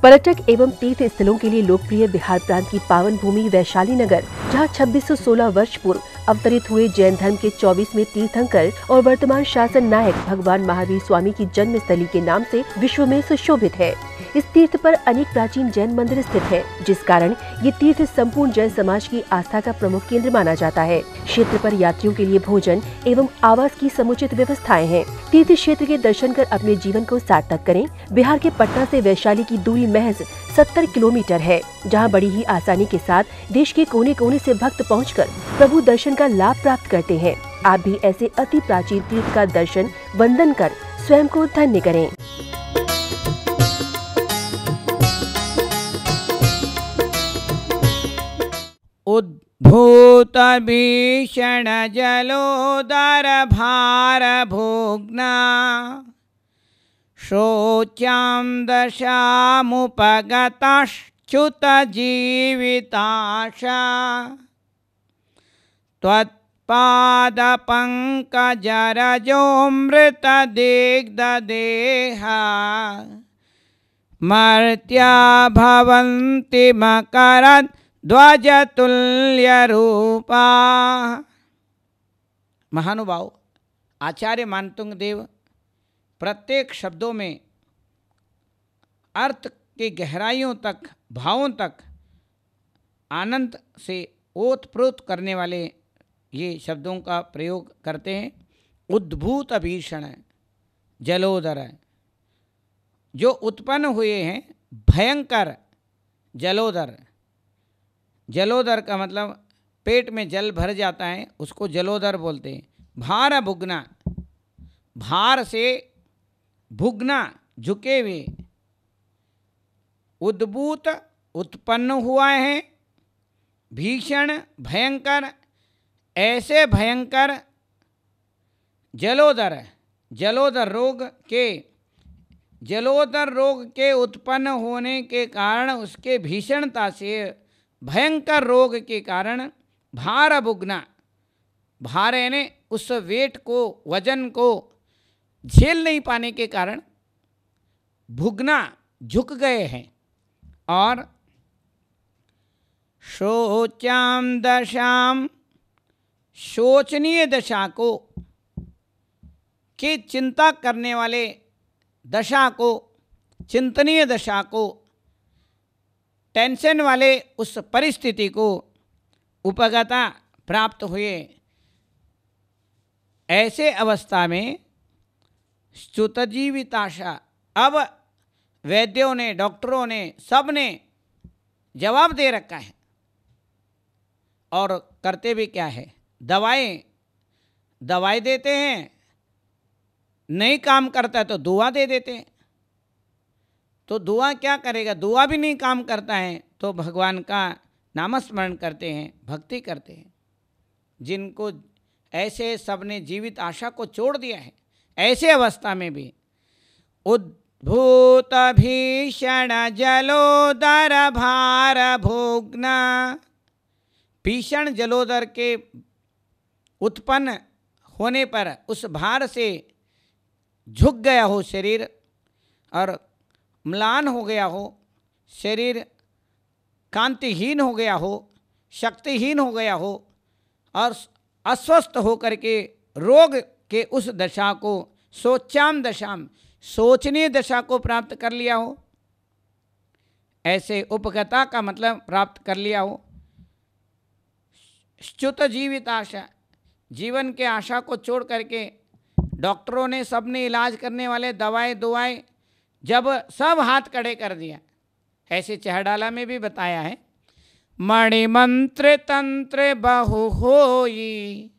पर्यटक एवं तीर्थ स्थलों के लिए लोकप्रिय बिहार प्रांत की पावन भूमि वैशाली नगर, जहां 2616 वर्ष पूर्व अवतरित हुए जैन धर्म के 24वें तीर्थंकर और वर्तमान शासन नायक भगवान महावीर स्वामी की जन्म स्थली के नाम से विश्व में सुशोभित है। इस तीर्थ पर अनेक प्राचीन जैन मंदिर स्थित हैं, जिस कारण ये तीर्थ संपूर्ण जैन समाज की आस्था का प्रमुख केंद्र माना जाता है। क्षेत्र पर यात्रियों के लिए भोजन एवं आवास की समुचित व्यवस्थाएं हैं। तीर्थ क्षेत्र के दर्शन कर अपने जीवन को सार्थक करें। बिहार के पटना से वैशाली की दूरी महज 70 किलोमीटर है, जहां बड़ी ही आसानी के साथ देश के कोने कोने से भक्त पहुंचकर प्रभु दर्शन का लाभ प्राप्त करते हैं। आप भी ऐसे अति प्राचीन तीर्थ का दर्शन वंदन कर स्वयं को धन्य करें। उद्भूत भीषण जलोदर भार भोग्ना शोच्यां दशामुपगताश्च्युत जीविताशा त्वत्पाद पंकजरजोऽमृत दिग्धदेहा मर्त्या भवन्ति मकरन् ध्वजतुल्य रूपा। महानुभाव, आचार्य मानतुंग देव प्रत्येक शब्दों में अर्थ की गहराइयों तक, भावों तक आनंद से ओतप्रोत करने वाले ये शब्दों का प्रयोग करते हैं। उद्भूत भीषण जलोदर, जो उत्पन्न हुए हैं भयंकर जलोदर। जलोदर का मतलब पेट में जल भर जाता है, उसको जलोदर बोलते हैं। भार भुगना, भार से भुगना झुके हुए। उद्भूत उत्पन्न हुआ है, भीषण भयंकर, ऐसे भयंकर जलोदर, जलोदर रोग के उत्पन्न होने के कारण, उसके भीषणता से भयंकर रोग के कारण भार भुगना, भार यानी उस वेट को, वजन को झेल नहीं पाने के कारण भुगना, झुक गए हैं। और शोच्याम दशाम, शोचनीय दशा को, कि चिंता करने वाले दशा को, चिंतनीय दशा को, टेंशन वाले उस परिस्थिति को उपगता प्राप्त हुए। ऐसे अवस्था में च्युतजीविताशा, अब वैद्यों ने, डॉक्टरों ने, सब ने जवाब दे रखा है और करते भी क्या है, दवाई देते हैं, नहीं काम करता तो दुआ दे देते हैं। तो दुआ क्या करेगा, दुआ भी नहीं काम करता है तो भगवान का नामस्मरण करते हैं, भक्ति करते हैं। जिनको ऐसे सबने जीवित आशा को छोड़ दिया है, ऐसे अवस्था में भी उद्भूत भीषण जलोदर भार भोगना, भीषण जलोदर के उत्पन्न होने पर उस भार से झुक गया हो शरीर और म्लान हो गया हो, शरीर कांतिहीन हो गया हो, शक्तिहीन हो गया हो और अस्वस्थ होकर के रोग के उस दशा को, सोच्याम दशाम, सोचनीय दशा को प्राप्त कर लिया हो, ऐसे उपगता का मतलब प्राप्त कर लिया हो। च्युत जीवित आशा, जीवन के आशा को छोड़ करके डॉक्टरों ने, सबने इलाज करने वाले दवाएं जब सब हाथ खड़े कर दिया, ऐसे चहडाला में भी बताया है। मणिमंत्र तंत्र बहु होई,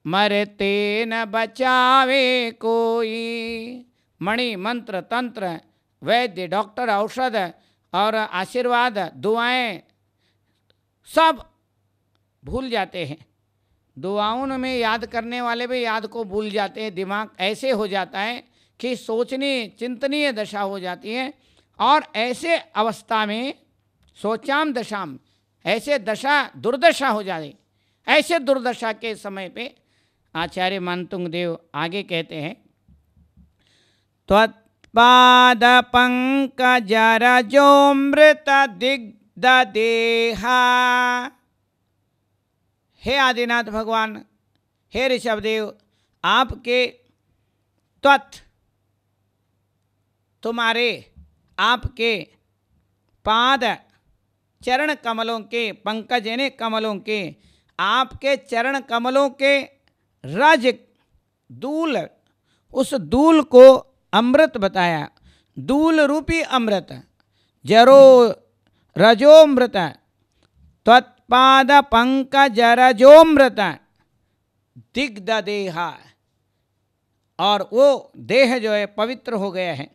मरते न बचावे कोई। मणि मंत्र तंत्र, वैद्य, डॉक्टर, औषध और आशीर्वाद, दुआएं सब भूल जाते हैं। दुआओं में याद करने वाले भी याद को भूल जाते हैं। दिमाग ऐसे हो जाता है कि सोचनी, चिंतनीय दशा हो जाती है। और ऐसे अवस्था में सोचाम दशाम, ऐसे दशा दुर्दशा हो जाए। ऐसे दुर्दशा के समय पे आचार्य मानतुंग देव आगे कहते हैं, त्वत् त्वत्पाद पंकजरजोमृत दिग्धदेहा। हे आदिनाथ भगवान, हे ऋषभदेव, आपके त्वत् तुम्हारे आपके पाद चरण कमलों के, पंकज यानी कमलों के, आपके चरण कमलों के रज दूल, उस दूल को अमृत बताया। दूल रूपी अमृत, जरो रजोमृत, त्वत्पाद पंकज रजोमृत दिग्धदेहा। और वो देह जो है पवित्र हो गया है,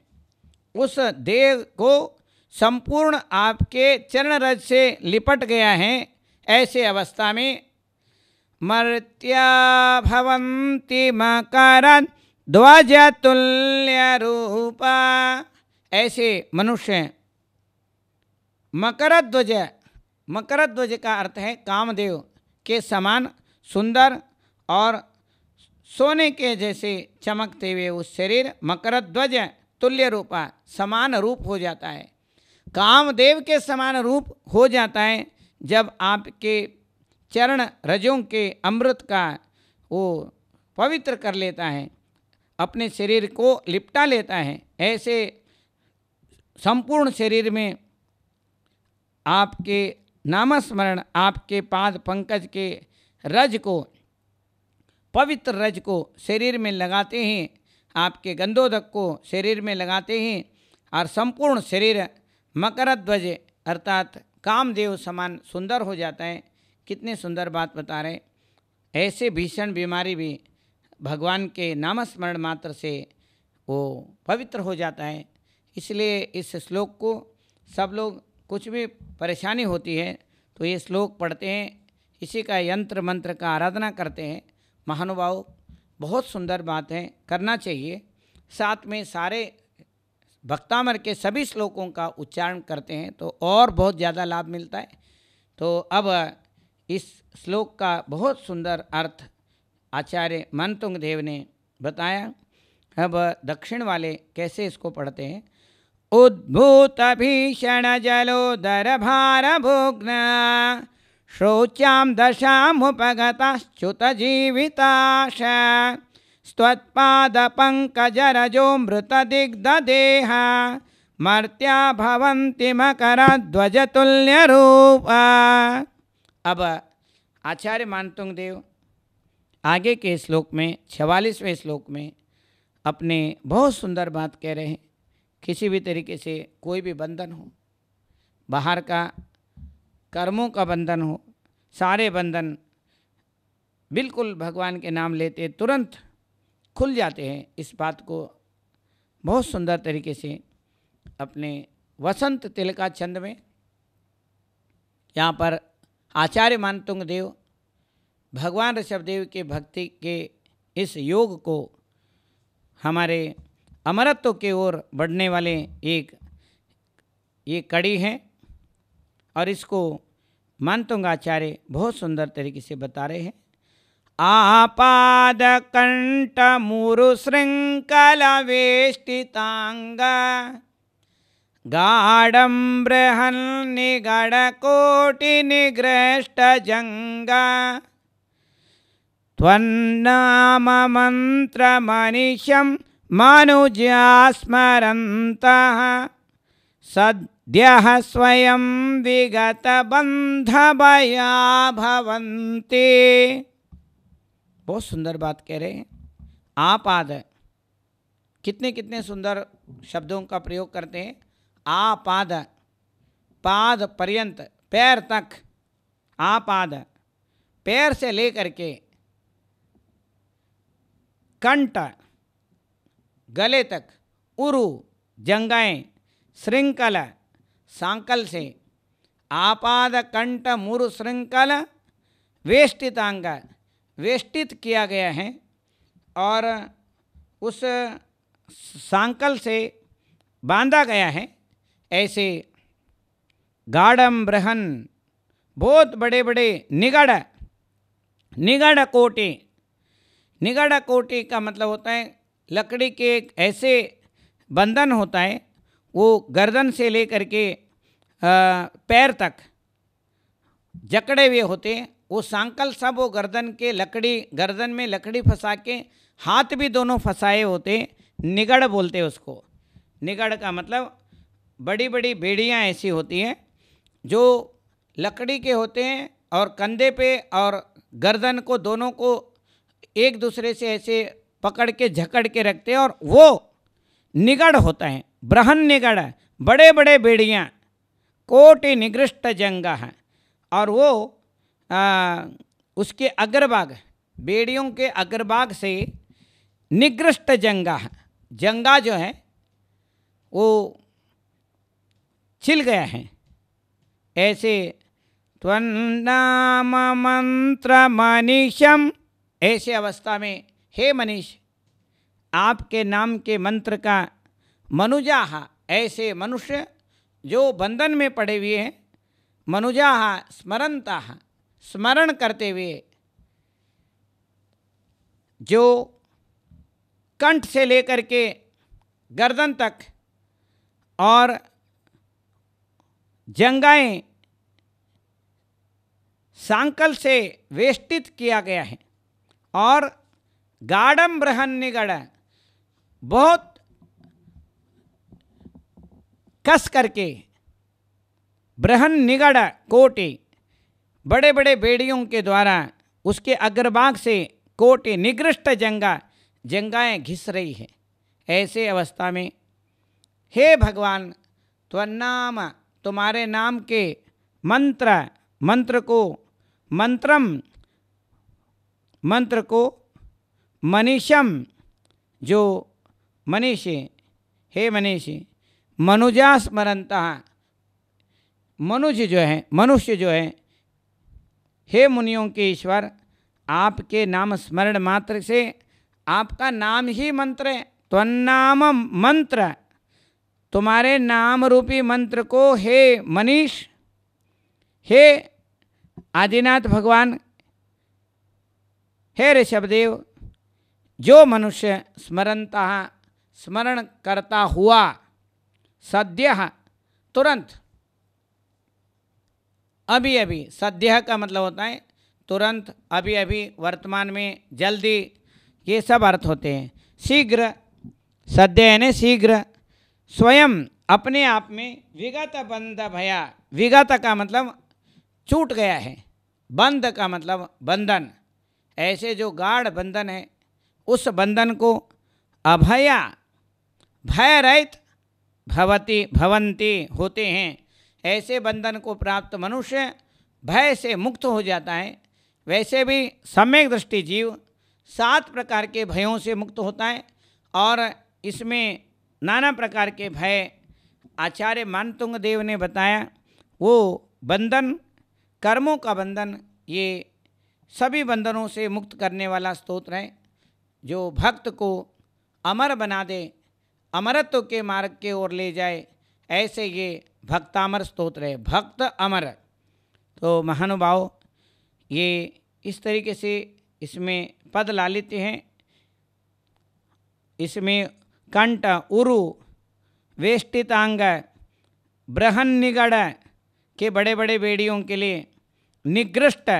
उस देह को संपूर्ण आपके चरण रज से लिपट गया है। ऐसे अवस्था में मर्त्या भवन्ति मकर ध्वज तुल्य रूपा। ऐसे मनुष्य मकर ध्वज, मकर ध्वज का अर्थ है कामदेव के समान सुंदर और सोने के जैसे चमकते हुए उस शरीर, मकर ध्वज तुल्य रूपा, समान रूप हो जाता है, कामदेव के समान रूप हो जाता है जब आपके चरण रजों के अमृत का वो पवित्र कर लेता है, अपने शरीर को लिपटा लेता है। ऐसे संपूर्ण शरीर में आपके नामस्मरण, आपके पाद पंकज के रज को, पवित्र रज को शरीर में लगाते हैं, आपके गंधोदक को शरीर में लगाते हैं और संपूर्ण शरीर मकर ध्वज अर्थात कामदेव समान सुंदर हो जाता है। कितने सुंदर बात बता रहे। ऐसे भीषण बीमारी भी भगवान के नामस्मरण मात्र से वो पवित्र हो जाता है। इसलिए इस श्लोक को सब लोग, कुछ भी परेशानी होती है तो ये श्लोक पढ़ते हैं, इसी का यंत्र मंत्र का आराधना करते हैं। महानुभाव, बहुत सुंदर बात है, करना चाहिए। साथ में सारे भक्तामर के सभी श्लोकों का उच्चारण करते हैं तो और बहुत ज़्यादा लाभ मिलता है। तो अब इस श्लोक का बहुत सुंदर अर्थ आचार्य मनतुंग देव ने बताया। अब दक्षिण वाले कैसे इसको पढ़ते हैं। उद्भूत भीषण जलोदर भार भोग्न शोचाम दशामुपगताश्च्युत जीविताश स्त्वत्पाद पंकज रजोमृत दिग्धदेह मर्त्या भवन्ति मकर ध्वज तुल्य रूपा। अब आचार्य मनतुंग देव आगे के श्लोक में 46वें श्लोक में अपने बहुत सुंदर बात कह रहे हैं। किसी भी तरीके से कोई भी बंधन हो, बाहर का कर्मों का बंधन हो, सारे बंधन बिल्कुल भगवान के नाम लेते तुरंत खुल जाते हैं। इस बात को बहुत सुंदर तरीके से अपने वसंत तिलका छंद में यहाँ पर आचार्य मनतुंग देव भगवान ऋषभदेव के भक्ति के इस योग को हमारे अमरत्व की ओर बढ़ने वाले एक ये कड़ी है और इसको मनतुंग आचार्य बहुत सुंदर तरीके से बता रहे हैं। आपाद कंठ मूरु श्रृंखल वेष्टितांग गाढ़ं बृहन् निगड़ कोटि निगृष्ट जंगा त्वन्नाम मंत्र मनीषं मनुजा स्मरन्तः सद्यः स्वयं विगत बंध भया भवन्ति। बहुत सुंदर बात कह रहे हैं। आपाद, कितने कितने सुंदर शब्दों का प्रयोग करते हैं। आपाद, पाद पर्यंत, पैर तक। आपाद, पैर से लेकर के कंठ, गले तक। उरु, जंगाएं। श्रृंखल, सांकल से। आपाद कंठ मुरु श्रृंखल वेष्टितांग, वेष्टित किया गया है और उस सांकल से बांधा गया है। ऐसे गाढ़ं बृहन्, बहुत बड़े बड़े निगड़, निगड़ कोटि। निगड़ कोटि का मतलब होता है लकड़ी के एक ऐसे बंधन होता है वो गर्दन से लेकर के पैर तक जकड़े हुए होते हैं। वो सांकल सब वो गर्दन में लकड़ी फंसा के हाथ भी दोनों फंसाए होते, निगड़ बोलते हैं उसको। निगड़ का मतलब बड़ी बड़ी बेड़ियाँ ऐसी होती हैं जो लकड़ी के होते हैं और कंधे पे और गर्दन को दोनों को एक दूसरे से ऐसे पकड़ के झकड़ के रखते हैं, और वो निगड़ होता है, बृहन निगड़, बड़े बड़े बेड़ियाँ, कोटि निगृष्ट जंगा है। और वो उसके अग्रभाग, बेड़ियों के अग्रभाग से निगृष्ट जंगा है, जंगा जो है वो छिल गया है। ऐसे त्वन्नाम मंत्र मनीषम, ऐसे अवस्था में हे मनीष आपके नाम के मंत्र का मनुजाहा, ऐसे मनुष्य जो बंधन में पड़े हुए हैं, मनुजाहा स्मरंता, स्मरण करते हुए, जो कंठ से लेकर के गर्दन तक और जंगाएं सांकल से वेष्टित किया गया है, और गाढ़म बृहन निगड़, बहुत कस करके बृहन निगड़ कोटि, बड़े बड़े बेड़ियों के द्वारा उसके अग्रभाग से कोटि निगृष्ट जंगाएं घिस रही है। ऐसे अवस्था में हे भगवान त्वन्नाम, तुम्हारे नाम के मंत्र को मनीषम, जो मनीषी, हे मनीषी मनुजा स्मरंता, मनुष्य जो है, हे मुनियों के ईश्वर आपके नाम स्मरण मात्र से, आपका नाम ही मंत्र है, त्वन्नाम मंत्र, तुम्हारे नाम रूपी मंत्र को हे मनीष, हे आदिनाथ भगवान, हे ऋषभदेव, जो मनुष्य स्मरंता, स्मरण करता हुआ, सद्यः तुरंत, अभी अभी, सद्यः का मतलब होता है तुरंत, अभी अभी, वर्तमान में, जल्दी, ये सब अर्थ होते हैं। शीघ्र, सद्य यानी शीघ्र, स्वयं अपने आप में, विगत बंध भया, विगत का मतलब छूट गया है, बंध का मतलब बंधन, ऐसे जो गाढ़ बंधन है उस बंधन को अभया, भय रहित, भवंती होते हैं। ऐसे बंधन को प्राप्त मनुष्य भय से मुक्त हो जाता है। वैसे भी सम्यक दृष्टि जीव 7 प्रकार के भयों से मुक्त होता है, और इसमें नाना प्रकार के भय आचार्य मानतुंग देव ने बताया। वो बंधन, कर्मों का बंधन, ये सभी बंधनों से मुक्त करने वाला स्तोत्र है, जो भक्त को अमर बना दे, अमरत्व के मार्ग के ओर ले जाए, ऐसे ये भक्तामर स्तोत्र है, भक्त अमर। तो महानुभाव, ये इस तरीके से इसमें पद लालित्य हैं। इसमें कंठ, उरु, वेष्टितांग, बृहन निगड़ के बड़े बड़े बेड़ियों के लिए, निगृष्ट,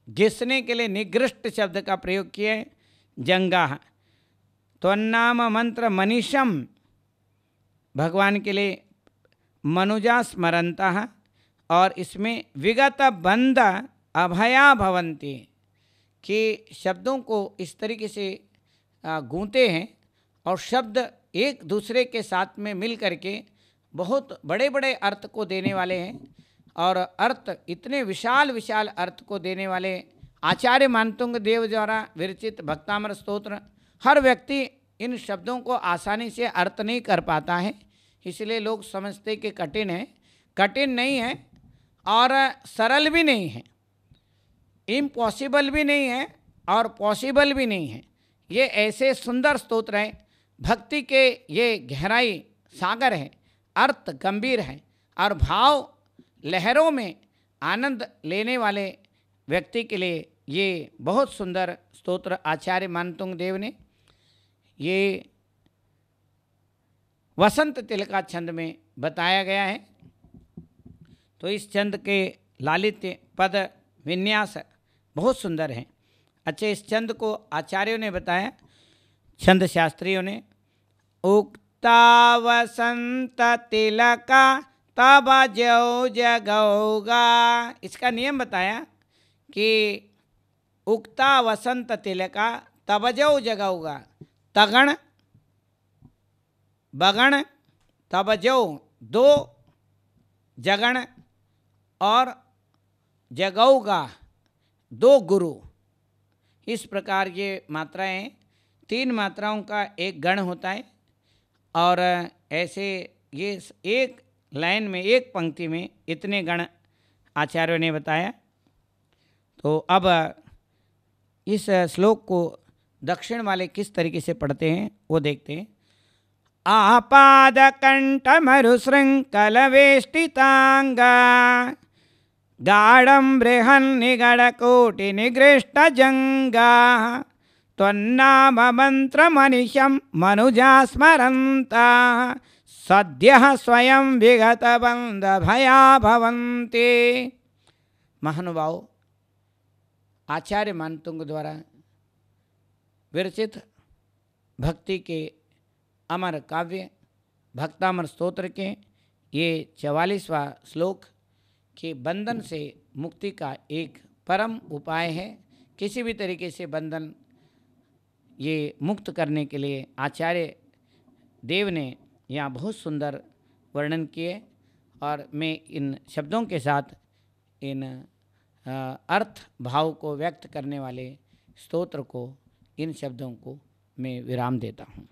घिसने के लिए निगृष्ट शब्द का प्रयोग किया है, जंगा, त्वन्नाम मंत्र मनीषम, भगवान के लिए मनुजा स्मरंता, और इसमें विगत बंध अभया भवंती, कि शब्दों को इस तरीके से गूंथते हैं, और शब्द एक दूसरे के साथ में मिल करके बहुत बड़े बड़े अर्थ को देने वाले हैं, और अर्थ इतने विशाल विशाल अर्थ को देने वाले आचार्य मानतुंग देव द्वारा विरचित भक्तामर स्तोत्र। हर व्यक्ति इन शब्दों को आसानी से अर्थ नहीं कर पाता है, इसलिए लोग समझते कि कठिन है। कठिन नहीं है और सरल भी नहीं है, इम्पॉसिबल भी नहीं है और पॉसिबल भी नहीं है। ये ऐसे सुंदर स्तोत्र हैं, भक्ति के ये गहराई सागर है, अर्थ गंभीर है, और भाव लहरों में आनंद लेने वाले व्यक्ति के लिए ये बहुत सुंदर स्तोत्र आचार्य मानतुंग देव ने ये वसंत तिलका छंद में बताया गया है। तो इस छंद के लालित्य पद विन्यास बहुत सुंदर हैं। अच्छा, इस छंद को आचार्यों ने बताया, छंद शास्त्रियों ने। उक्ता वसंत तिलका तब जो जगौगा, इसका नियम बताया कि उक्ता वसंत तिलका तब जो जगौगा, तगण बगण तब जो, दो जगण और जगौगा दो गुरु, इस प्रकार ये मात्राएं, 3 मात्राओं का एक गण होता है। और ऐसे ये एक लाइन में, एक पंक्ति में इतने गण आचार्यों ने बताया। तो अब इस श्लोक को दक्षिण वाले किस तरीके से पढ़ते हैं वो देखते हैं। आपाद कंठ मरुशृंखल वेष्टितांगा गाढ़ं बृहन् निगडकोटि निगृष्ट जंगा त्वन्नाम मंत्र मनिषं मनुजा स्मरन्ता सद्यः स्वयं विगत बंध भया भवन्ति। महानुभाव, आचार्य मानतुंग द्वारा विरचित भक्ति के अमर काव्य भक्तामर स्तोत्र के ये 44वां श्लोक कि बंधन से मुक्ति का एक परम उपाय है। किसी भी तरीके से बंधन ये मुक्त करने के लिए आचार्य देव ने यहाँ बहुत सुंदर वर्णन किए। और मैं इन शब्दों के साथ इन अर्थ भाव को व्यक्त करने वाले स्तोत्र को, इन शब्दों को मैं विराम देता हूँ।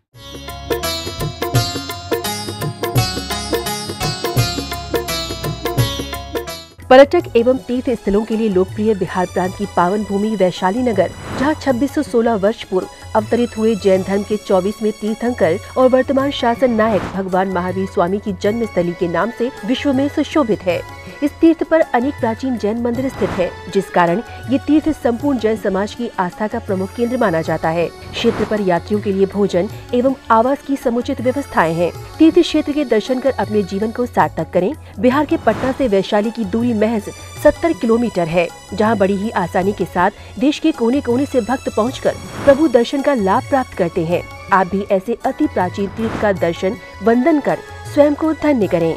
पर्यटक एवं तीर्थ स्थलों के लिए लोकप्रिय बिहार प्रांत की पावन भूमि वैशाली नगर, जहां 2616 वर्ष पूर्व अवतरित हुए जैन धर्म के 24वें तीर्थंकर और वर्तमान शासन नायक भगवान महावीर स्वामी की जन्म स्थली के नाम से विश्व में सुशोभित है। इस तीर्थ पर अनेक प्राचीन जैन मंदिर स्थित हैं, जिस कारण ये तीर्थ संपूर्ण जैन समाज की आस्था का प्रमुख केंद्र माना जाता है। क्षेत्र पर यात्रियों के लिए भोजन एवं आवास की समुचित व्यवस्थाएं हैं। तीर्थ क्षेत्र के दर्शन कर अपने जीवन को सार्थक करें। बिहार के पटना से वैशाली की दूरी महज 70 किलोमीटर है, जहां बड़ी ही आसानी के साथ देश के कोने कोने से भक्त पहुंचकर प्रभु दर्शन का लाभ प्राप्त करते हैं। आप भी ऐसे अति प्राचीन तीर्थ का दर्शन वंदन कर स्वयं को धन्य करें।